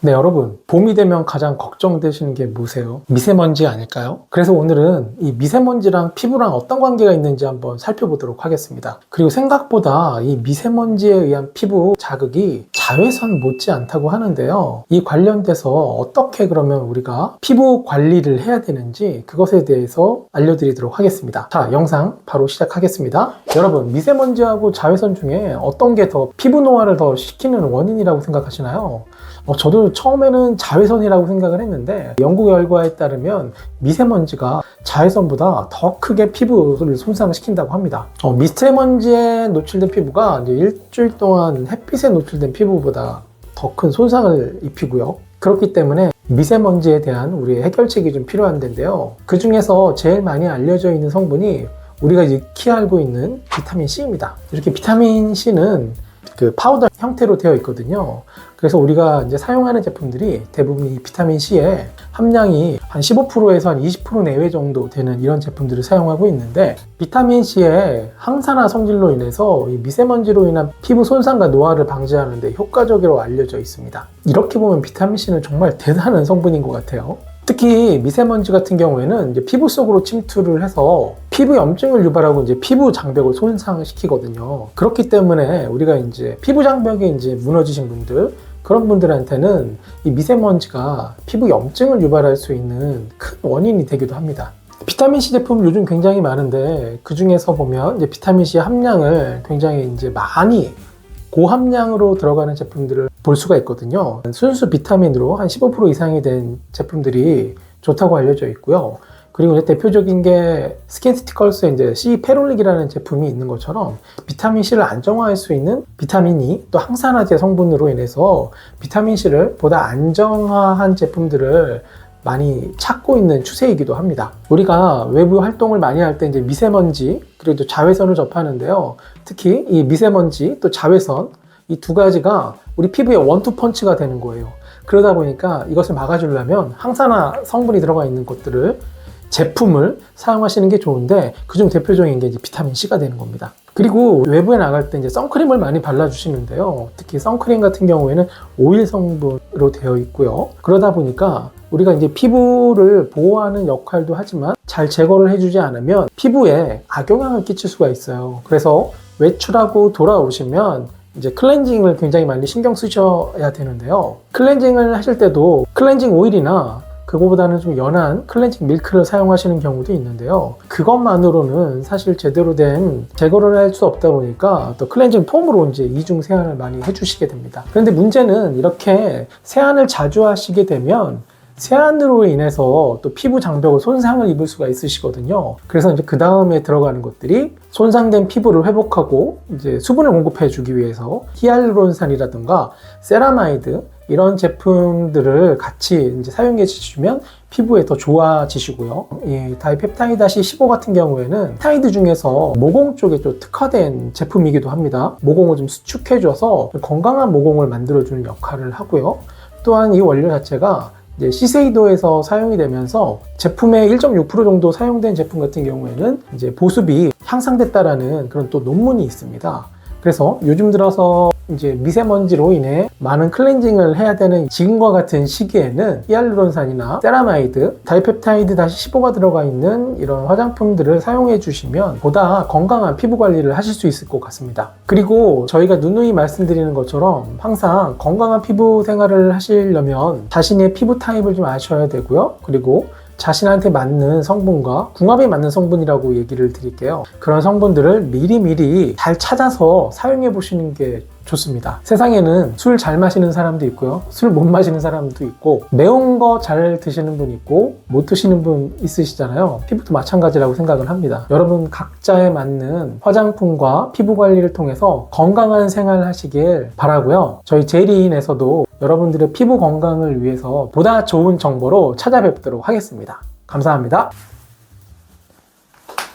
네, 여러분, 봄이 되면 가장 걱정되시는 게 뭐세요? 미세먼지 아닐까요? 그래서 오늘은 이 미세먼지랑 피부랑 어떤 관계가 있는지 한번 살펴보도록 하겠습니다. 그리고 생각보다 이 미세먼지에 의한 피부 자극이 자외선 못지 않다고 하는데요. 이 관련돼서 어떻게 그러면 우리가 피부 관리를 해야 되는지 그것에 대해서 알려드리도록 하겠습니다. 자, 영상 바로 시작하겠습니다. 여러분, 미세먼지하고 자외선 중에 어떤 게 더 피부 노화를 더 시키는 원인이라고 생각하시나요? 저도 처음에는 자외선이라고 생각을 했는데 연구 결과에 따르면 미세먼지가 자외선보다 더 크게 피부를 손상시킨다고 합니다. 미세먼지에 노출된 피부가 이제 일주일 동안 햇빛에 노출된 피부보다 더 큰 손상을 입히고요. 그렇기 때문에 미세먼지에 대한 우리의 해결책이 좀 필요한 데인데요. 그 중에서 제일 많이 알려져 있는 성분이 우리가 익히 알고 있는 비타민 C입니다. 이렇게 비타민 C는 그 파우더 형태로 되어 있거든요. 그래서 우리가 이제 사용하는 제품들이 대부분 이 비타민 C의 함량이 한 15%에서 한 20% 내외 정도 되는 이런 제품들을 사용하고 있는데, 비타민 C의 항산화 성질로 인해서 이 미세먼지로 인한 피부 손상과 노화를 방지하는 데 효과적으로 알려져 있습니다. 이렇게 보면 비타민 C는 정말 대단한 성분인 것 같아요. 특히 미세먼지 같은 경우에는 이제 피부 속으로 침투를 해서 피부 염증을 유발하고 이제 피부 장벽을 손상시키거든요. 그렇기 때문에 우리가 이제 피부 장벽이 이제 무너지신 분들, 그런 분들한테는 이 미세먼지가 피부 염증을 유발할 수 있는 큰 원인이 되기도 합니다. 비타민 C 제품 요즘 굉장히 많은데 그 중에서 보면 이제 비타민 C 함량을 굉장히 이제 많이 고함량으로 들어가는 제품들을 볼 수가 있거든요. 순수 비타민으로 한 15% 이상이 된 제품들이 좋다고 알려져 있고요. 그리고 이제 대표적인 게 스킨스티컬스의 이제 C 페롤릭이라는 제품이 있는 것처럼 비타민 C를 안정화할 수 있는 비타민이 또 항산화제 성분으로 인해서 비타민 C를 보다 안정화한 제품들을 많이 찾고 있는 추세이기도 합니다. 우리가 외부 활동을 많이 할 때 이제 미세먼지 그리고 또 자외선을 접하는데요. 특히 이 미세먼지 또 자외선, 이 두 가지가 우리 피부에 원투 펀치가 되는 거예요. 그러다 보니까 이것을 막아주려면 항산화 성분이 들어가 있는 것들을 제품을 사용하시는 게 좋은데, 그중 대표적인 게 이제 비타민 C가 되는 겁니다. 그리고 외부에 나갈 때 이제 선크림을 많이 발라주시는데요. 특히 선크림 같은 경우에는 오일 성분으로 되어 있고요. 그러다 보니까 우리가 이제 피부를 보호하는 역할도 하지만 잘 제거를 해주지 않으면 피부에 악영향을 끼칠 수가 있어요. 그래서 외출하고 돌아오시면 이제 클렌징을 굉장히 많이 신경 쓰셔야 되는데요. 클렌징을 하실 때도 클렌징 오일이나 그거보다는 좀 연한 클렌징 밀크를 사용하시는 경우도 있는데요. 그것만으로는 사실 제대로 된 제거를 할 수 없다 보니까 또 클렌징 폼으로 이제 이중 세안을 많이 해주시게 됩니다. 그런데 문제는 이렇게 세안을 자주 하시게 되면 세안으로 인해서 또 피부 장벽을 손상을 입을 수가 있으시거든요. 그래서 이제 그 다음에 들어가는 것들이 손상된 피부를 회복하고 이제 수분을 공급해 주기 위해서 히알루론산이라든가 세라마이드 이런 제품들을 같이 이제 사용해 주시면 피부에 더 좋아지시고요. 이 다이펩타이드-15 같은 경우에는 펩타이드 중에서 모공 쪽에 좀 특화된 제품이기도 합니다. 모공을 좀 수축해줘서 건강한 모공을 만들어주는 역할을 하고요. 또한 이 원료 자체가 이제 시세이도에서 사용이 되면서 제품의 1.6% 정도 사용된 제품 같은 경우에는 이제 보습이 향상됐다라는 그런 또 논문이 있습니다. 그래서 요즘 들어서 이제 미세먼지로 인해 많은 클렌징을 해야 되는 지금과 같은 시기에는 히알루론산이나 세라마이드, 다이펩타이드-15가 들어가 있는 이런 화장품들을 사용해 주시면 보다 건강한 피부 관리를 하실 수 있을 것 같습니다. 그리고 저희가 누누이 말씀드리는 것처럼 항상 건강한 피부 생활을 하시려면 자신의 피부 타입을 좀 아셔야 되고요. 그리고 자신한테 맞는 성분과 궁합에 맞는 성분이라고 얘기를 드릴게요. 그런 성분들을 미리미리 잘 찾아서 사용해 보시는 게 좋습니다. 세상에는 술 잘 마시는 사람도 있고요. 술 못 마시는 사람도 있고, 매운 거 잘 드시는 분 있고 못 드시는 분 있으시잖아요. 피부도 마찬가지라고 생각을 합니다. 여러분 각자에 맞는 화장품과 피부 관리를 통해서 건강한 생활을 하시길 바라고요. 저희 제리인에서도 여러분들의 피부 건강을 위해서 보다 좋은 정보로 찾아뵙도록 하겠습니다. 감사합니다.